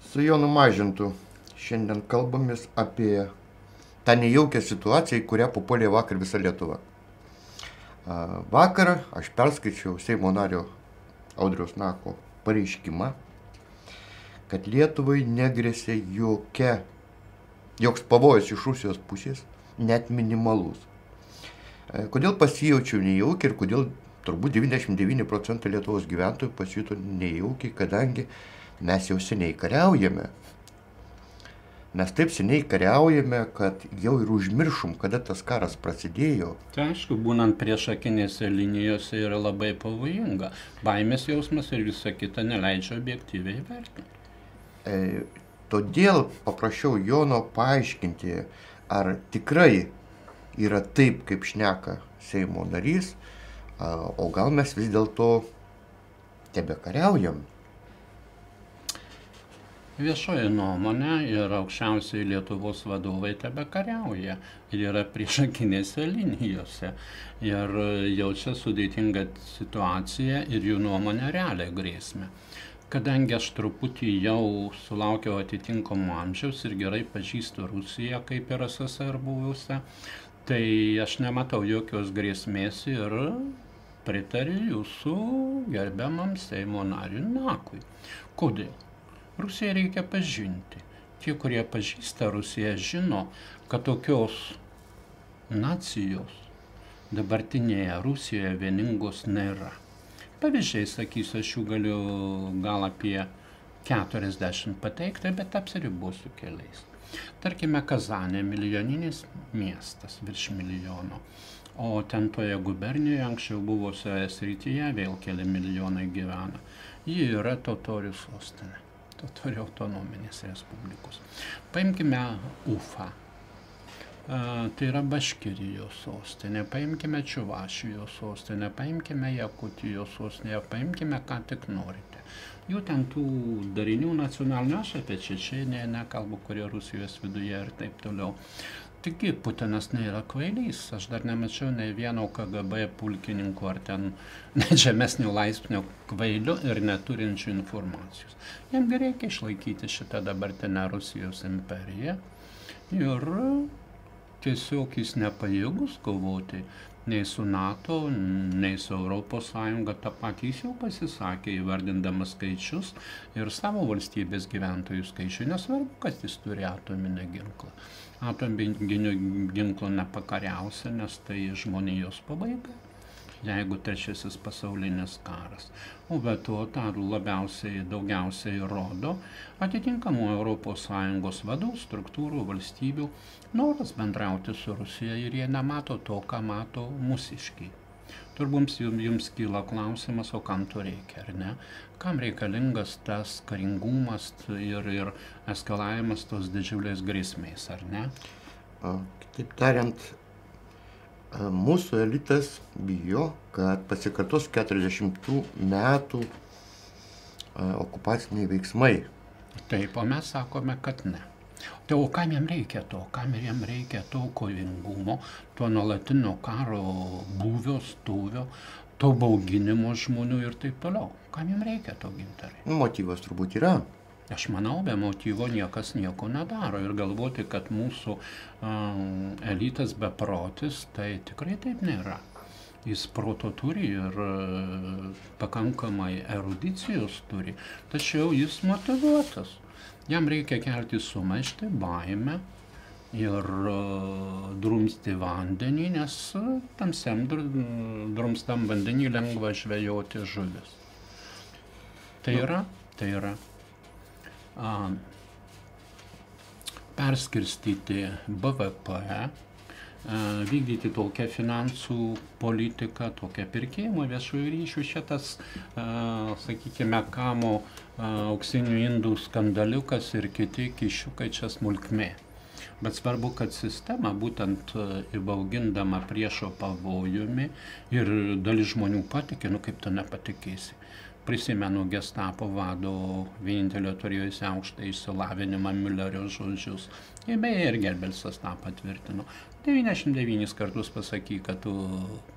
Su Jonu Mažintu šiandien kalbamės apie tą nejaukią situaciją, į kurią papuolė vakar visa Lietuva. Vakar aš perskaičiau Seimo nario Audriaus Nako pareiškimą, kad Lietuvai negrėsė joks pavojus iš Rusijos pusės, net minimalus. Kodėl pasijaučiau nejaukiai ir kodėl turbūt 99% Lietuvos gyventojų pasijuto nejaukiai, kadangi mes jau seniai kariaujame. Mes taip seniai kariaujame, kad jau ir užmiršom, kada tas karas prasidėjo. Tai aišku, būnant priešakinėse linijose yra labai pavojinga. Baimės jausmas ir visa kita neleidžia objektyviai vertinti. Todėl paprašiau Jono paaiškinti, ar tikrai yra taip, kaip šneka Seimo narys, o gal mes vis dėlto tebekariaujam. Viešoji nuomonė ir aukščiausiai Lietuvos vadovai tebekariauja ir yra priešakinėse linijose ir jaučia sudėtingą situaciją ir jų nuomonę realią grėsmę. Kadangi aš truputį jau sulaukiau atitinkamo amžiaus ir gerai pažįstu Rusiją kaip ir SSR buvusią, tai aš nematau jokios grėsmės ir pritariu jūsų gerbiamam Seimo nariui Nakui. Kodėl? Rusiją reikia pažinti. Tie, kurie pažįsta Rusiją, žino, kad tokios nacijos dabartinėje Rusijoje vieningos nėra. Pavyzdžiai, sakysiu, aš jų galiu gal apie 40 pateikti, bet apsiribosiu keliais. Tarkime, Kazanė milijoninis miestas, virš milijono. O ten toje gubernijoje, anksčiau buvusioje srityje, vėl keli milijonai gyvena. Ji yra totorių sostinė. Totorių autonominės respublikos. Paimkime Ufą. Tai yra Baškirijos sostinė. Paimkime Čiuvašijos sostinę. Paimkime Jakutijos sostinę. Paimkime ką tik norite. Jų ten tų darinių nacionalinių, aš apie Čečėniją nekalbu, kurie Rusijos viduje ir taip toliau. Taigi Putinas nėra kvailys. Aš dar nemačiau nei vieno KGB pulkininko ar ten žemesnio laipsnio kvailio ir neturinčių informacijos. Jam reikia išlaikyti šitą dabartinę Rusijos imperiją ir tiesiog jis nepajėgus kovoti nei su NATO, nei su Europos Sąjunga. Ta patį jis jau pasisakė, įvardindamas skaičius ir savo valstybės gyventojų skaičių. Nesvarbu, kad jis turi atominę ginklą. Atominio ginklo nepakariausia, nes tai žmonijos pabaiga, jeigu trečiasis pasaulinis karas. O be to, tą daugiausiai rodo atitinkamų Europos Sąjungos vadų, struktūrų, valstybių noras bendrauti su Rusija ir jie nemato to, ką mato mūsiškiai. Turbūt jums kyla klausimas, o kam to reikia, ar ne? Kam reikalingas tas karingumas ir eskalavimas tos didžiulės grėsmės, ar ne? Kitaip tariant, mūsų elitas bijo, kad pasikartos 40 metų okupaciniai veiksmai. Taip, o mes sakome, kad ne. Tai o kam jam reikia to? Kam jam reikia to kovingumo, to nuolatinio karo būvio, stovio, to bauginimo žmonių ir taip toliau? Kam jam reikia to, Gintarai? Motyvas turbūt yra. Aš manau, be motyvo niekas nieko nedaro ir galvoti, kad mūsų elitas beprotis, tai tikrai taip nėra. Jis proto turi ir pakankamai erudicijos turi, tačiau jis motyvuotas. Jam reikia kelti sumaištį, baimę ir drumsti vandenį, nes tamsiam drumstam vandenį lengva žvejoti žuvis. Tai yra perskirstyti BVP, vykdyti tokią finansų politiką, tokią pirkėjimo viešųjų ryšių. Šitas, sakykime, kamo auksinių indų skandaliukas ir kiti kišiukai čia smulkmė. Bet svarbu, kad sistema būtent įbaugindama priešo pavojumi ir dalis žmonių patikė, kaip tu nepatikėsi. Prisimenu Gestapo vado vienintelio turėjusi aukštą išsilavinimą Müllerio žodžius. Beje, ir Gerbelsas tą patvirtino. 99 kartus pasakyk, kad tu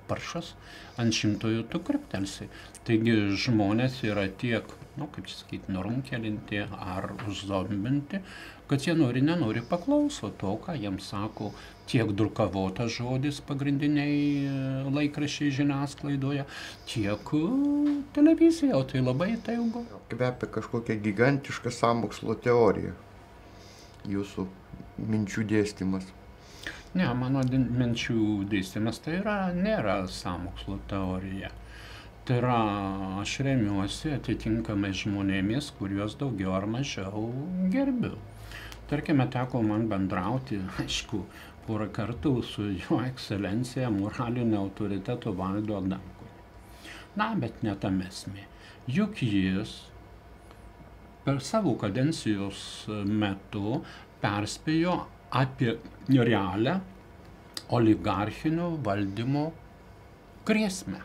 paršas, ant 100 tu kriptelsi. Taigi žmonės yra tiek, kaip čia sakyti, norunkelinti ar užzombinti, kad jie nenori paklauso to, ką jiems sako tiek drukavotas žodis pagrindiniai laikraščiai žiniasklaidoje, tiek televizija, o tai labai įtaigu. Kvepia kažkokia gigantiška sąmokslo teorija, jūsų minčių dėstymas. Ne, mano minčių dėstymas tai nėra sąmokslo teorija. Tai yra, aš remiuosi atitinkamai žmonėmis, kuriuos daugiau ar mažiau gerbiu. Tarkime, teko man bendrauti, aišku, porą kartų su jo ekscelencija moralinio autoriteto Valdu Adamkumi. Na, bet ne tam esmė. Juk jis per savo kadencijos metu perspėjo apie realią oligarchinio valdymo grėsmę.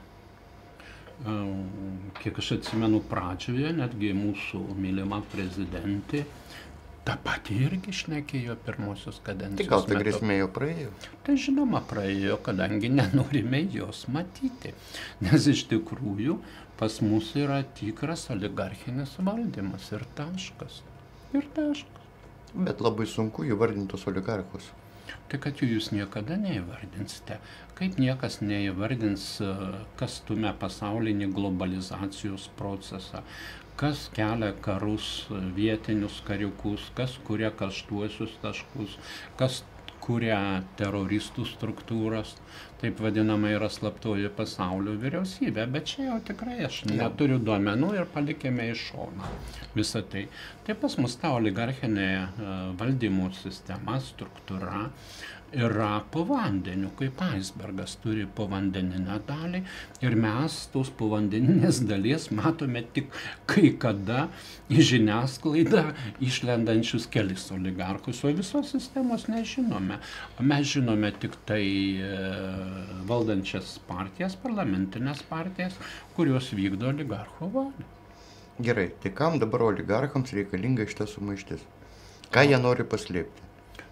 Kiek aš atsimenu pradžioje, netgi mūsų mylima prezidentė tą patį irgi šnekėjo pirmosios kadencijos Tai gal ta metu. grėsmė jau praėjo? Tai žinoma praėjo, kadangi nenorime jos matyti. Nes iš tikrųjų pas mus yra tikras oligarchinis valdymas ir taškas. Ir taškas. Bet labai sunku įvardintos oligarchus. Tai kad jūs niekada neįvardinsite. Kaip niekas neįvardins, kas stumia pasaulinį globalizacijos procesą, kas kelia karus, vietinius kariukus, kas kuria karštuosius taškus, kas kuria teroristų struktūras, taip vadinama yra slaptoji pasaulio vyriausybė, bet čia jau tikrai aš neturiu duomenų ir palikime iš šono visą tai. Tai pas mus ta oligarchinė valdymo sistema, struktūra yra po vandeniu, kaip aisbergas turi povandeninę dalį ir mes tos povandeninės dalies matome tik kai kada į žiniasklaidą išlendančius kelis oligarchus, o visos sistemos nežinome. Mes žinome tik tai valdančias partijas, parlamentinės partijas, kurios vykdo oligarchų valią. Gerai, tai kam dabar oligarchams reikalinga šita sumaištis? Ką jie nori paslėpti?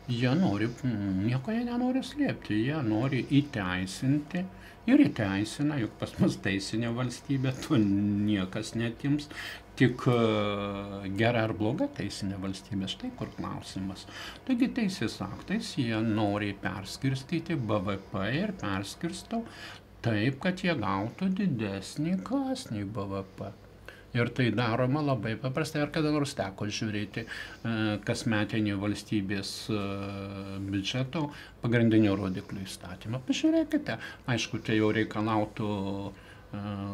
Jie nieko jie nenori slėpti, jie nori įteisinti ir įteisina, juk pas mus teisinė valstybė, to niekas netims, tik gera ar bloga teisinė valstybė, štai kur klausimas. Taigi teisės aktais jie nori perskirstyti BVP ir perskirsto taip, kad jie gautų didesnį kasnį BVP. Ir tai daroma labai paprastai. Ar kada nors teko žiūrėti kasmetinį valstybės biudžeto pagrindinių rodiklių įstatymą? Pažiūrėkite. Aišku, tai jau reikalautų,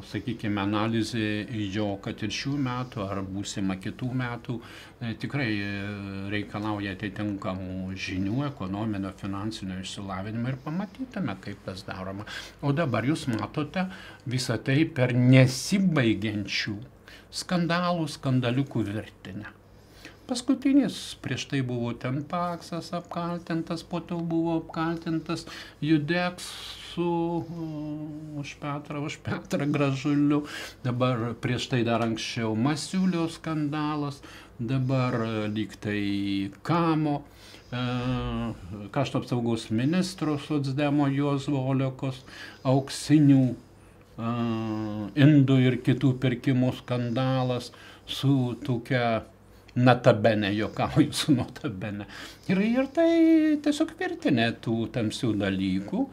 sakykime, analizė jo, kad ir šių metų ar būsima kitų metų tikrai reikalauja atitinkamų žinių, ekonominio, finansinio išsilavinimo ir pamatytume, kaip tas daroma. O dabar jūs matote visą tai per nesibaigiančių skandaliukų virtinę. Paskutinis prieš tai buvo ten Paksas apkaltintas, po to buvo apkaltintas Judeks už Petrą Gražuliu, dabar prieš tai dar anksčiau Masiulio skandalas, dabar lyg tai Kamo, krašto apsaugos ministro socdemo Juozo Olekos auksinių indų ir kitų pirkimų skandalas su tokia notabene, juokauju su notabene. Ir tai tiesiog virtinė tų tamsių dalykų,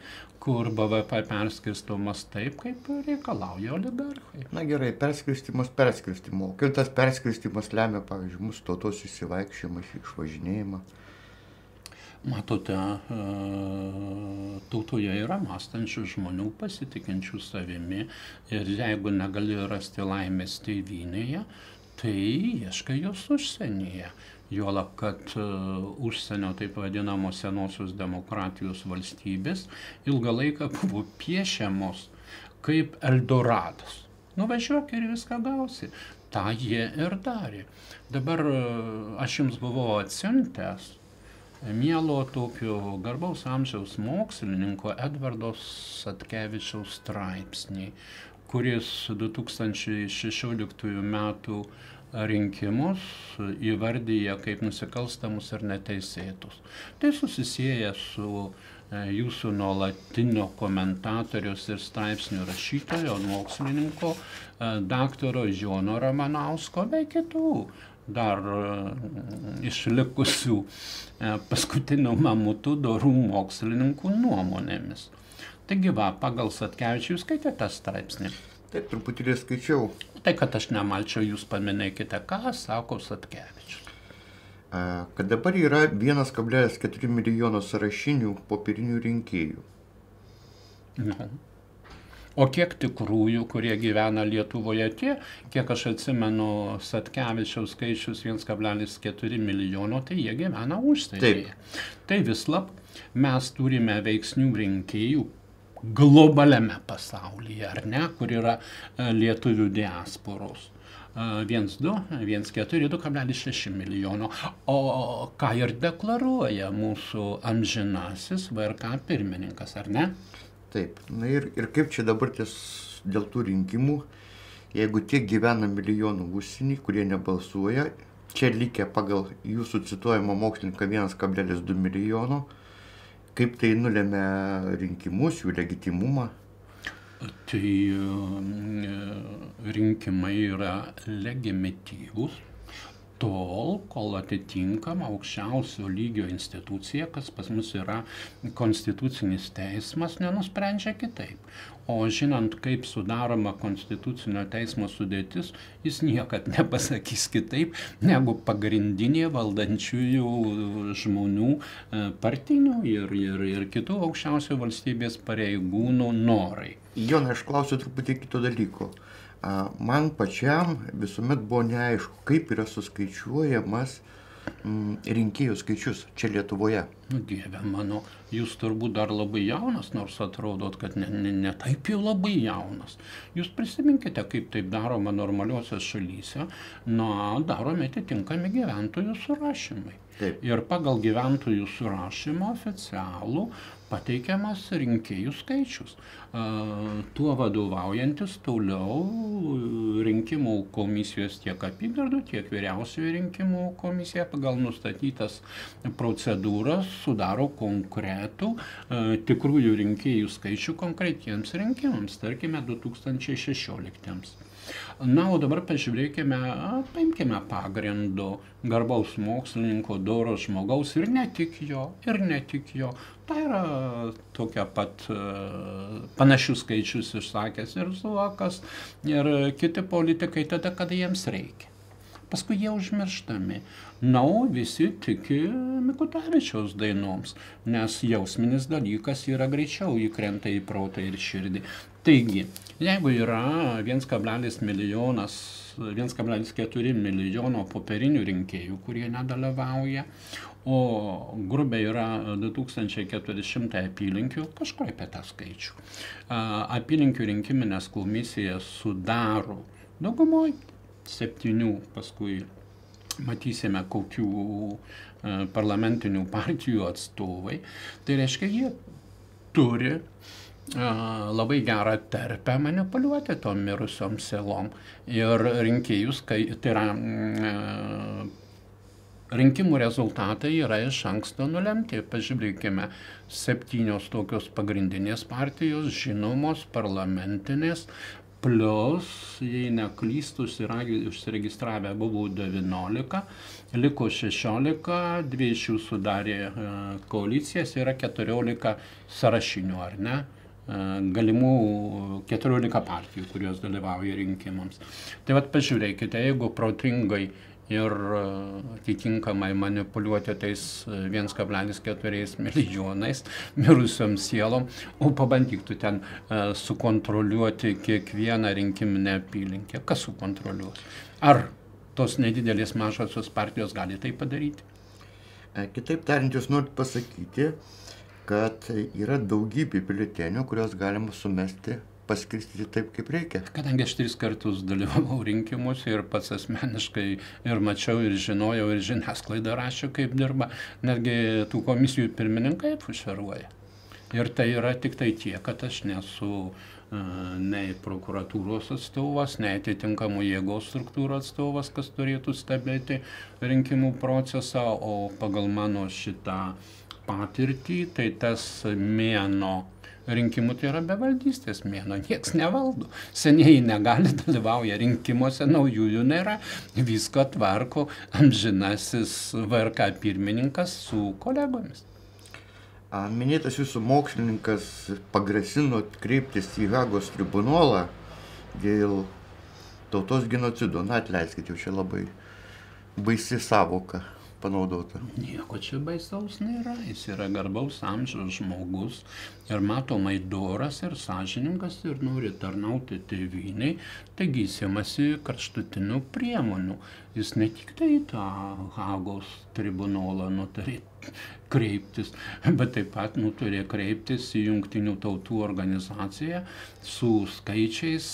kur BVP perskirstomas taip, kaip reikalauja oligarchai. Na gerai, perskirstimo. Kaip tas perskirstimas lemia, pavyzdžiui, mūsų tautos įsivaikščiojimą, išvažinėjimą? Matote, tautoje yra mąstančių žmonių, pasitikinčių savimi ir jeigu negali rasti laimės tėvynėje, tai ieškai jos užsienyje. Juolab, kad užsienio taip vadinamos senosios demokratijos valstybės ilgą laiką buvo piešiamos kaip Eldoradas. Nuvažiuok ir viską gausi. Ta jie ir darė. Dabar aš jums buvau atsiuntęs mielo tokio garbaus amžiaus mokslininko Edvardo Satkevičiaus straipsnį, kuris 2016 metų rinkimus įvardyja kaip nusikalstamus ir neteisėtus. Tai susisieja su jūsų nuolatinio komentatorius ir straipsnių rašytojo, mokslininko, daktaro Jono Ramanausko bei kitų dar išlikusių paskutinių mamutų dorų mokslininkų nuomonėmis. Taigi va, pagal Satkevičių skaitė tą straipsnį. Taip, truputėlį skaičiau. Tai, kad aš nemalčiau, jūs paminėkite, ką sako Satkevičius. Kad dabar yra 1,4 milijono sąrašinių popierinių rinkėjų. Nu. O kiek tikrųjų, kurie gyvena Lietuvoje, kiek aš atsimenu Satkevičiaus skaičius 1,4 milijono, tai jie gyvena užsienyje. Tai vislab mes turime veiksnių rinkėjų globaliame pasaulyje, ar ne, kur yra lietuvių diasporos. 2,6 milijono. O ką ir deklaruoja mūsų amžinasis VRK pirmininkas, ar ne? Taip, na ir kaip čia dabar dėl tų rinkimų, jeigu tiek gyvena milijonų užsienį, kurie nebalsuoja, čia likę pagal jūsų cituojamą mokslininką 1,2 milijono, kaip tai nulėmė rinkimus, jų legitimumą? Tai rinkimai yra legitimatyvūs tol, kol atitinkama aukščiausio lygio institucija, kas pas mus yra konstitucinis teismas, nenusprendžia kitaip. O žinant, kaip sudaroma konstitucinio teismo sudėtis, jis niekad nepasakys kitaip, negu pagrindinė valdančiųjų žmonių partinių ir kitų aukščiausio valstybės pareigūnų norai. Jonai, aš klausiu truputį kito dalyko. Man pačiam visuomet buvo neaišku, kaip yra suskaičiuojamas rinkėjų skaičius čia Lietuvoje. Dieve mano, jūs turbūt dar labai jaunas, nors atrodot, kad ne taip jau labai jaunas. Jūs prisiminkite, kaip taip daroma normaliuose šalyse, daromi atitinkami gyventojų surašymai. Taip. Ir pagal gyventojų surašymą oficialų pateikiamas rinkėjų skaičius. Tuo vadovaujantis toliau rinkimų komisijos tiek apygardų, tiek vyriausiojo rinkimų komisija pagal nustatytas procedūras sudaro konkretų tikrųjų rinkėjų skaičių konkretiems rinkimams, tarkime 2016. Na, o dabar pažiūrėkime, paimkime pagrindu garbaus mokslininko, doro žmogaus ir ne tik jo. Tai yra tokia pat panašius skaičius išsakęs ir Zuokas, ir kiti politikai tada, kada jiems reikia. Paskui jie užmirštami. Na, visi tiki Mikutavičiaus dainoms, nes jausminis dalykas yra greičiau įkrenta į protą ir širdį. Taigi, jeigu yra 1,4 milijono popierinių rinkėjų, kurie nedalyvauja, o grubiai yra 2400 apylinkių, kažkur apie tą skaičių. Apylinkių rinkiminės komisijas sudaro daugumoj 7, paskui matysime kokių parlamentinių partijų atstovai. Tai reiškia, jie turi labai gerą terpę manipuliuoti tom mirusiom sielom. Ir rinkėjus, tai yra rinkimų rezultatai yra iš anksto nulemti. Pažiūrėkime, 7 tokios pagrindinės partijos, žinomos, parlamentinės, plus, jei neklystus, yra užsiregistravę buvo 19, liko 16, 2 iš jų sudarė koalicijas, yra 14 sąrašinių, ar ne? Galimų 14 partijų, kurios dalyvauja rinkimams. Tai vat pažiūrėkite, jeigu protingai ir atitinkamai manipuliuoti tais 1,4 milijonais mirusiom sielom, o pabandyk tu ten sukontroliuoti kiekvieną rinkiminę apylinkę. Kas sukontroliuos? Ar tos nedidelės mažosios partijos gali tai padaryti? Kitaip tariant, jūs norit pasakyti, kad yra daugybė biuletenių, kurios galima sumesti, paskirstyti taip, kaip reikia. Kadangi aš 3 kartus dalyvavau rinkimuose ir pats asmeniškai ir mačiau, ir žinojau, ir žiniasklaida rašė, kaip dirba, netgi tų komisijų pirmininkai fušeruoja. Ir tai yra tik tai tiek, kad aš nesu nei prokuratūros atstovas, nei atitinkamų jėgos struktūrų atstovas, kas turėtų stebėti rinkimų procesą, o pagal mano šitą patirtį, tai tas mėno rinkimų tai yra bevaldystės mėno, nieks nevaldo. Senieji negali dalyvauja rinkimuose, naujųjų nėra, visko tvarko amžinasis VRK pirmininkas su kolegomis. Minėtas jūsų mokslininkas pagrasino kreiptis į Hagos tribunolą dėl tautos genocido. Na, atleiskit, jau čia labai baisi savoka panaudota. Nieko čia baisaus nėra, jis yra garbaus amžiaus žmogus ir matomai doras ir sąžiningas ir nori tarnauti tėvynei, taigi jis imasi kraštutinių priemonių. Jis ne tik tai tą Hagos tribunolą nutarė kreiptis, bet taip pat nutarė kreiptis į Jungtinių tautų organizaciją su skaičiais,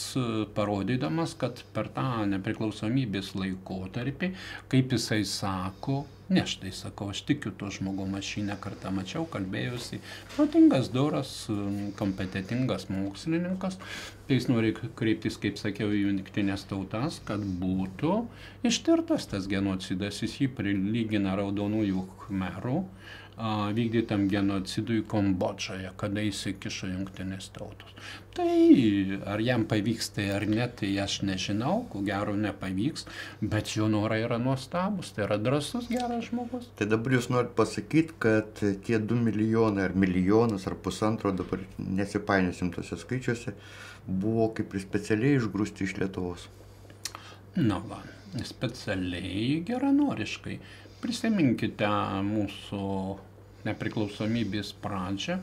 parodydamas, kad per tą nepriklausomybės laikotarpį, kaip jisai sako, ne štai sakau, aš tikiu to žmogum, aš jį ne kartą mačiau, kalbėjusi, protingas, doras, kompetitingas mokslininkas, tai jis nori kreiptis, kaip sakiau, į Jungtines tautas, kad būtų ištirtas tas genocidas, jis jį prilygina raudonųjų khmerų vykdytam genocidui Kambodžoje, kada įsikišo Jungtinės tautos. Tai ar jam pavyks tai ar ne, tai aš nežinau, ko gero nepavyks, bet jo norai yra nuostabus, tai yra drąsus, geras žmogus. Tai dabar jūs norit pasakyti, kad tie 2 milijonai ar milijonas ar pusantro, dabar nesipainiosim tose skaičiuose, buvo kaip ir specialiai išgrūsti iš Lietuvos? Na va, specialiai geranoriškai. Prisiminkite mūsų nepriklausomybės pradžią,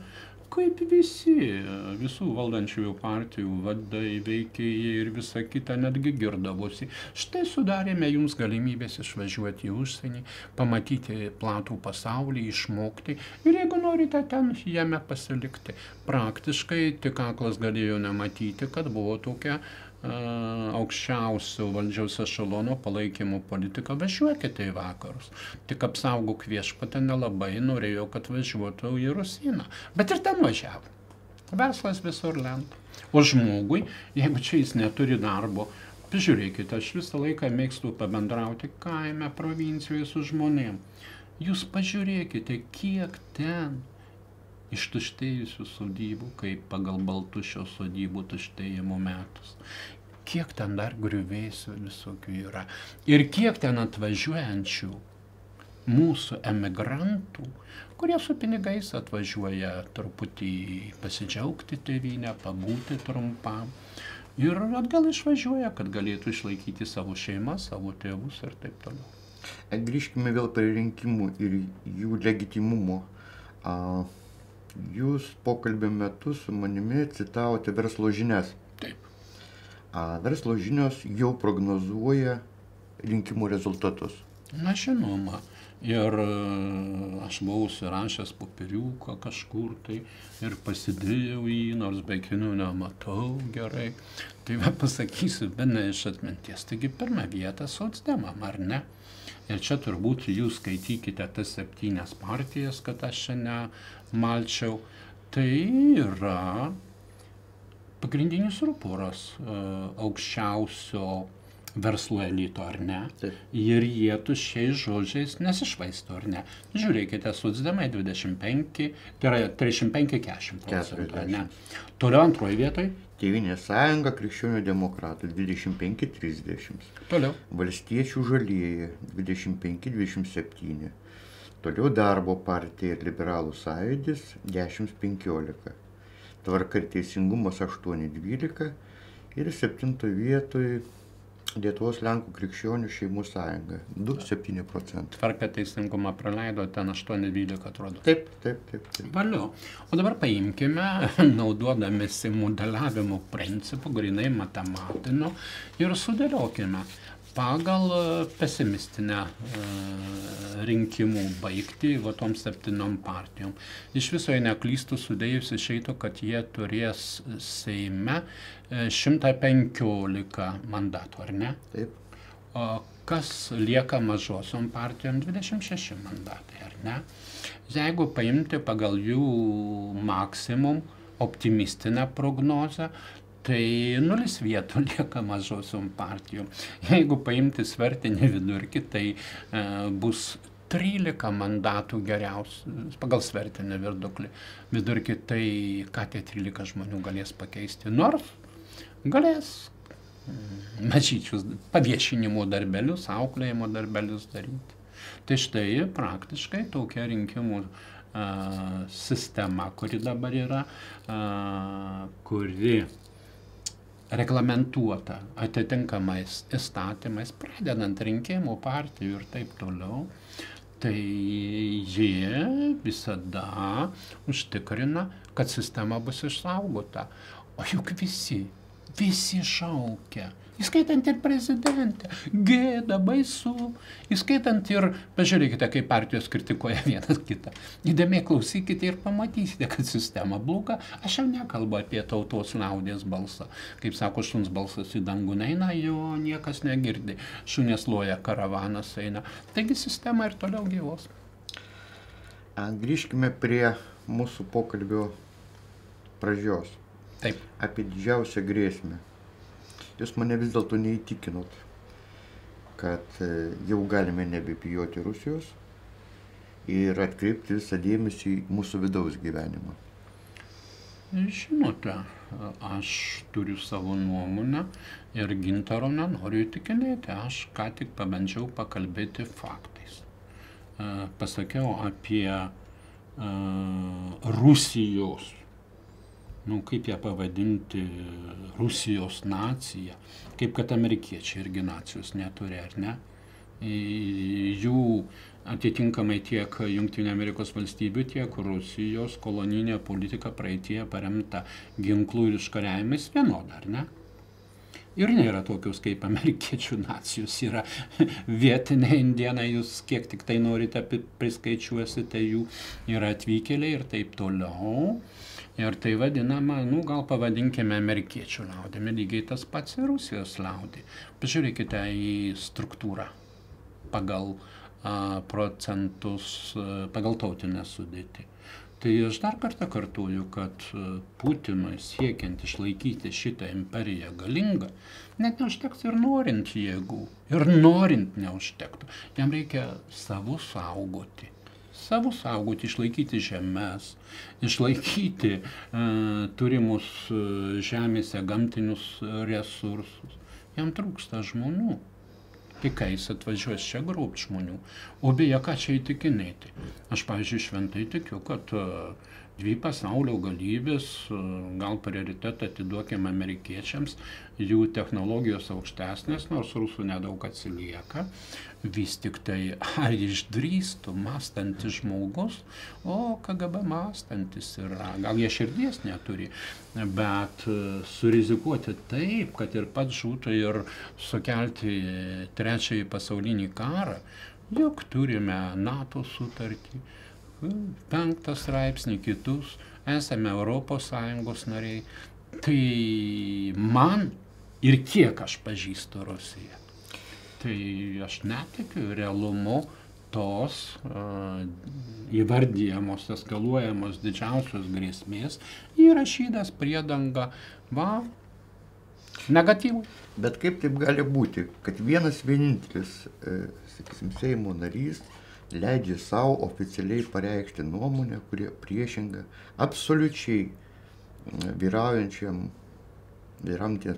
kaip visų valdančiųjų partijų vadai, veikėjai ir visa kita netgi girdavosi. Štai sudarėme jums galimybės išvažiuoti į užsienį, pamatyti platų pasaulį, išmokti ir jeigu norite ten jame pasilikti. Praktiškai tik aklas galėjo nematyti, kad buvo tokia aukščiausio valdžiaus ešelono palaikymo politika, važiuokite į vakarus. Tik apsaugok viešpatą nelabai norėjo, kad važiuotų į Rusiną. Bet ir ten važiavo. Verslas visur lenta. O žmogui, jeigu čia jis neturi darbo, pažiūrėkite, aš visą laiką mėgstu pabendrauti kaime, provincijoje su žmonėm. Jūs pažiūrėkite, kiek ten ištuštėjusių sodybų, kaip pagal Baltušio sodybų tuštėjimo metus. Kiek ten dar griuvėsių visokių yra. Ir kiek ten atvažiuojančių mūsų emigrantų, kurie su pinigais atvažiuoja truputį pasidžiaugti tėvynę, pabūti trumpam. Ir atgal išvažiuoja, kad galėtų išlaikyti savo šeimą, savo tėvus ir taip toliau. Grįžkime vėl prie rinkimų ir jų legitimumo. Jūs pokalbio metu su manimi citavote Verslo žinias. Taip. Verslo žinios jau prognozuoja rinkimų rezultatus. Na, žinoma. Ir aš buvau užsirašęs popieriuką kažkur tai ir pasidėjau jį, nors be akinių nematau gerai. Tai va pasakysiu, bet ne iš atminties. Taigi pirmą vietą socdemam, ar ne? Ir čia turbūt jūs skaitykite tas 7 partijas, kad aš čia nemalčiau. Tai yra pagrindinis ruporas aukščiausio verslo elito, ar ne? Taip. Ir jie tuščiais žodžiais nesišvaisto, ar ne? Žiūrėkite, socdemai 25, tai yra 35-40%, ar ne? Toliau antroji vietoj. Tėvynės sąjunga krikščionių demokratų 25-30. Toliau. Valstiečių žalieji 25-27. Toliau darbo partija ir liberalų sąjūdis 10-15. Tvarka ir teisingumas 8-12. Ir 7 vietoj Lietuvos Lenkų krikščionių šeimų sąjunga 2-7%. Tvarka teisingumą praleido, ten 8-12 atrodo. Taip. Valio. O dabar paimkime, naudodamėsi modeliavimo principų, grinai matematiniu, ir sudėliokime pagal pesimistinę rinkimų baigtį va tom 7 partijom. Iš viso, jei neklystų, sudėjus išeitų, kad jie turės Seime 115 mandatų, ar ne? Taip. Kas lieka mažosiom partijom? 26 mandatai, ar ne? Jeigu paimti pagal jų maksimum optimistinę prognozę, tai 0 vietų lieka mažosiom partijom. Jeigu paimti svertinį vidurkį, tai bus 13 mandatų geriausių pagal svertinį vidurkį, tai ką tie 13 žmonių galės pakeisti. Nors galės mažyčius paviešinimo darbelius, auklėjimo darbelius daryti. Tai štai praktiškai tokia rinkimų sistema, kuri dabar yra, kuri reglamentuota atitinkamais įstatymais, pradedant rinkimų partijų ir taip toliau, tai jie visada užtikrina, kad sistema bus išsaugota. O juk visi šaukia, įskaitant ir prezidentę, gėda, baisu, įskaitant ir, pažiūrėkite, kaip partijos kritikuoja vienas kitą. Įdėmiai klausykite ir pamatysite, kad sistema bloga. Aš jau nekalbu apie tautos liaudies balsą. Kaip sako, šuns balsas į dangų neina, jo niekas negirdi. Šunės loja, karavanas eina. Taigi sistema ir toliau gyvos. Grįžkime prie mūsų pokalbio pradžios. Taip. Apie didžiausią grėsmę. Jūs mane vis dėlto neįtikinot, kad jau galime nebebijoti Rusijos ir atkreipti visą dėmesį į mūsų vidaus gyvenimą. Žinote, aš turiu savo nuomonę ir Gintaro nenoriu įtikinėti. Aš ką tik pabandžiau pakalbėti faktais. Pasakiau apie Rusijos, kaip ją pavadinti, Rusijos nacija, kaip kad amerikiečiai irgi nacijos neturi, ar ne? Jų atitinkamai tiek Jungtinių Amerikos valstybių, tiek Rusijos kolonijinė politika praeityje paremta ginklų ir iškariavimais vienoda, ar ne? Ir nėra tokios kaip amerikiečių nacijos, yra vietiniai indienai, jūs kiek tik tai norite priskaičiuosite, jų yra atvykėliai ir taip toliau. Ir tai vadinama, gal pavadinkime amerikiečių liaudimi, lygiai tas pats ir Rusijos liaudį. Pažiūrėkite į struktūrą pagal procentus, pagal tautinę sudėtį. Tai aš dar kartą kartuoju, kad Putinui siekiant išlaikyti šitą imperiją galingą, net neužteks ir norint jėgų, ir norint neužtektų. Jam reikia savus saugoti, išlaikyti žemes, išlaikyti turimus žemėse gamtinius resursus. Jam trūksta žmonių. Tai kai jis atvažiuos čia grobt žmonių. O beje, ką čia įtikinėti? Aš, pavyzdžiui, šventai tikiu, kad dvi pasaulio galybės, gal prioritetą atiduokime amerikiečiams, jų technologijos aukštesnės, nors rusų nedaug atsilieka, vis tik tai ar išdrįstų mąstantis žmogus, o KGB mąstantis yra, gal jie širdies neturi, bet surizikuoti taip, kad ir pats žūtų ir sukelti trečiąjį pasaulinį karą, juk turime NATO sutartį, 5 straipsnį, kitus, esame Europos Sąjungos nariai. Tai man ir kiek aš pažįstu Rusiją, tai aš netikiu realumu tos įvardyjamos, eskaluojamos didžiausios grėsmės įrašytas priedanga, negatyvų. Bet kaip taip gali būti, kad vienas vienintelis, sakysim, Seimo narys leidžia savo oficialiai pareikšti nuomonę, kurie priešinga absoliučiai vyraujančiam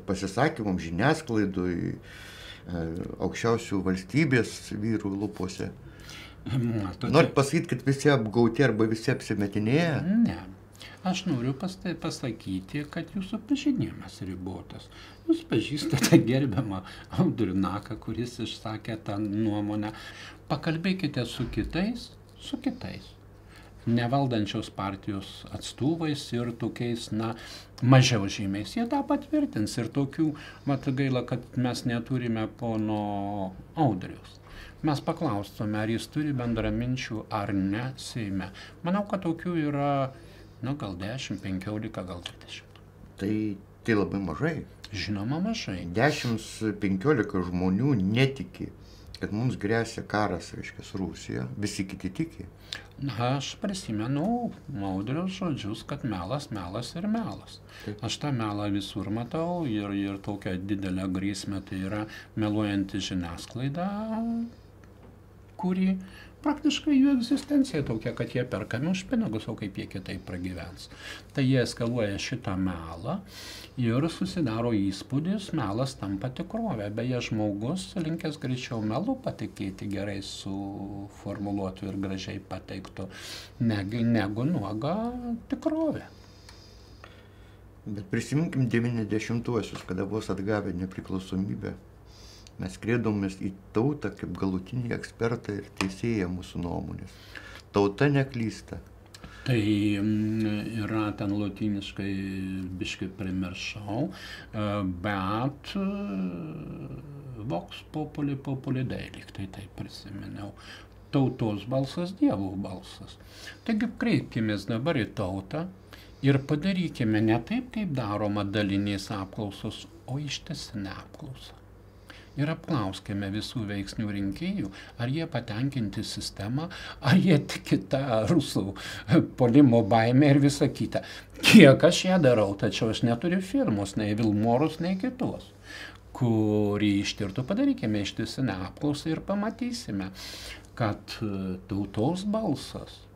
pasisakymam žiniasklaidoj, aukščiausių valstybės vyrų lūpose. Norit pasakyti, kad visi apgauti arba visi apsimetinėja? Ne. Aš noriu pasakyti, kad jūsų pažinimas ribotas. Jūs pažįstate gerbiamą Audrių Naką, kuris išsakė tą nuomonę. Pakalbėkite su kitais, nevaldančios partijos atstovais ir tokiais, mažiau žymiais. Jie tą patvirtins ir tokių, gaila, kad mes neturime pono Audriaus. Mes paklaustume, ar jis turi bendraminčių ar ne Seime. Manau, kad tokių yra gal 10, 15, gal 20. Tai labai mažai. Žinoma, mažai. 10-15 žmonių netiki kad mums grėsia karas, reiškia, su Rusija, visi kiti tiki. Na, aš prisimenu Audriaus žodžius, kad melas, melas ir melas. Taip. Aš tą melą visur matau ir tokia didelė grėsmė tai yra meluojanti žiniasklaida, kuri praktiškai jų egzistencija tokia, kad jie perkami už pinigus, o kaip jie kitaip pragyvens. Tai jie eskaluoja šitą melą ir susidaro įspūdis, melas tampa tikrovė. Beje, žmogus linkęs greičiau melu patikėti gerai suformuluotų ir gražiai pateiktų, negu nuoga tikrovė. Bet prisiminkim 90-uosius, kada vos atgavę nepriklausomybę. Mes kreipdavomės į tautą kaip galutinį ekspertą ir teisėją mūsų nuomonės. Tauta neklysta. Tai yra ten lotyniškai biškai primiršau, bet vox populi populi dei, lyg tai taip prisiminiau. Tautos balsas, Dievo balsas. Taigi kreipkimės dabar į tautą ir padarykime ne taip, kaip daroma dalinės apklausos, o ištisinę apklausą. Ir apklauskime visų veiksnių rinkėjų, ar jie patenkinti sistemą, ar jie tiki tą rusų puolimo baimę ir visą kitą. Kiek aš ją darau, tačiau aš neturiu firmos, nei Vilmorus, nei kitos, kurį ištirtų. Padarykime ištisinę apklausą ir pamatysime, kad tautos balsas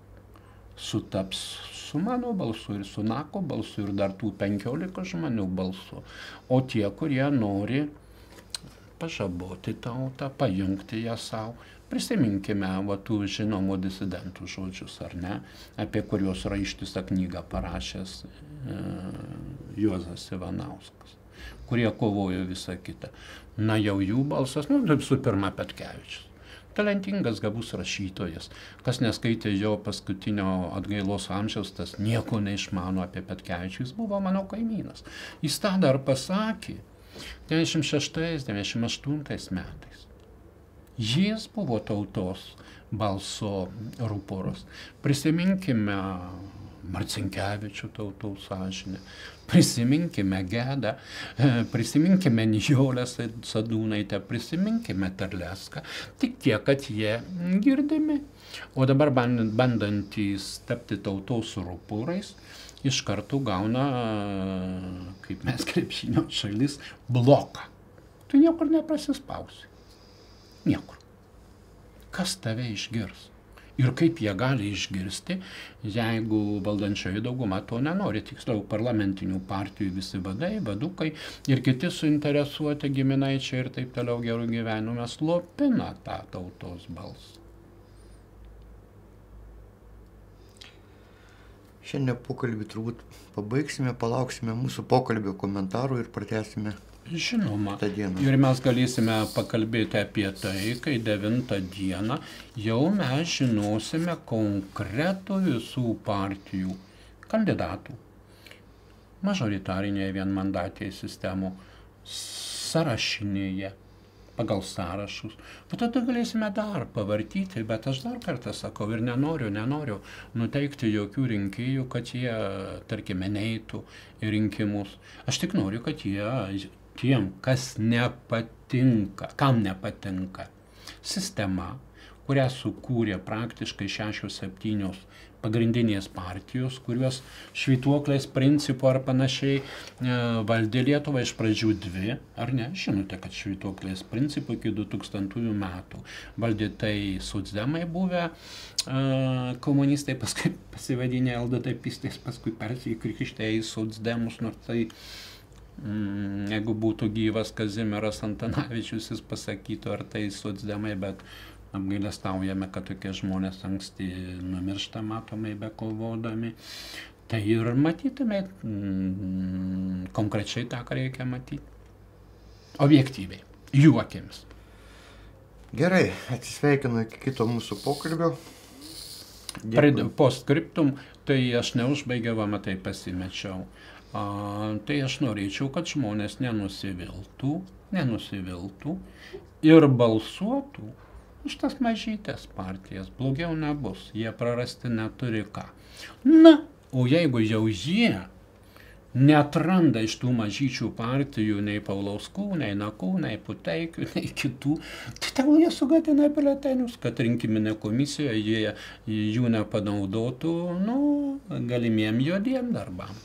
sutaps su mano balsu ir su Nako balsu ir dar tų 15 žmonių balsu. O tie, kurie nori pažaboti tautą, pajungti ją savo. Prisiminkime tų žinomų disidentų žodžius, ar ne, apie kuriuos yra ištisą knygą parašęs Juozas Ivanauskas, kurie kovojo visą kitą. Na jau jų balsas, visų pirma, Petkevičius. Talentingas, gabus rašytojas. Kas neskaitė jo paskutinio Atgailos amžiaus, tas nieko neišmano apie Petkevičių. Jis buvo mano kaimynas. Jis tą dar pasakė 96-98 metais. Jis buvo tautos balso ruporas. Prisiminkime Marcinkevičių tautos sąžinę, prisiminkime Gedą, prisiminkime Nijolę Sadūnaitę, prisiminkime Terlecką, tik tiek, kad jie girdimi. O dabar bandantys tapti tautos ruporais, iš karto gauna, kaip mes krepšinio šalis, bloką. Tu niekur neprasispausi. Niekur. Kas tave išgirs? Ir kaip jie gali išgirsti, jeigu valdančioji dauguma to nenori, tiksliau parlamentinių partijų visi vadai, vadukai ir kiti suinteresuoti giminaičiai ir taip toliau gerų gyvenimą slopina tą tautos balsą. Šiandien pokalbį turbūt pabaigsime, palauksime mūsų pokalbio komentarų ir pratęsime. Žinoma, ir mes galėsime pakalbėti apie tai, kai 9 dieną jau mes žinosime konkretų visų partijų kandidatų mažoritarinėje vienmandatėje sistemų sąrašinėje pagal sąrašus. Bet tada galėsime dar pavartyti, bet aš dar kartą sakau ir nenoriu nuteikti jokių rinkėjų, kad jie, tarkime, neitų į rinkimus. Aš tik noriu, kad jie tiem, kas nepatinka, kam nepatinka sistema, kurią sukūrė praktiškai 6-7 pagrindinės partijos, kurios švytuoklės principų ar panašiai valdė Lietuvą iš pradžių 2, ar ne? Žinote, kad švytuoklės principų iki 2000 metų valdė tai socdemai buvę komunistai, paskui pasivadinę LDP-istais, paskui persikrikštė į socdemus, nors tai jeigu būtų gyvas Kazimieras Antanavičius, jis pasakytų, ar tai socdemai, bet apgailestaujame, kad tokie žmonės anksti numiršta matomai bekovodami. Tai ir matytume konkrečiai tą, ką reikia matyti. Objektyviai, jų akimis. Gerai, atsisveikinu iki kito mūsų pokalbio. Postscriptum, tai aš neužbaigiau, matai pasimečiau. Tai aš norėčiau, kad žmonės nenusiviltų ir balsuotų už tas mažytės partijas. Blogiau nebus, jie prarasti neturi ką. Na, o jeigu jau jie neatranda iš tų mažyčių partijų nei Paulauskų, nei Nakų, nei Puteikių, nei kitų, tai tegul jie sugadina biuletenius, kad rinkiminė komisija jie jų nepanaudotų, galimiem juodiem darbam.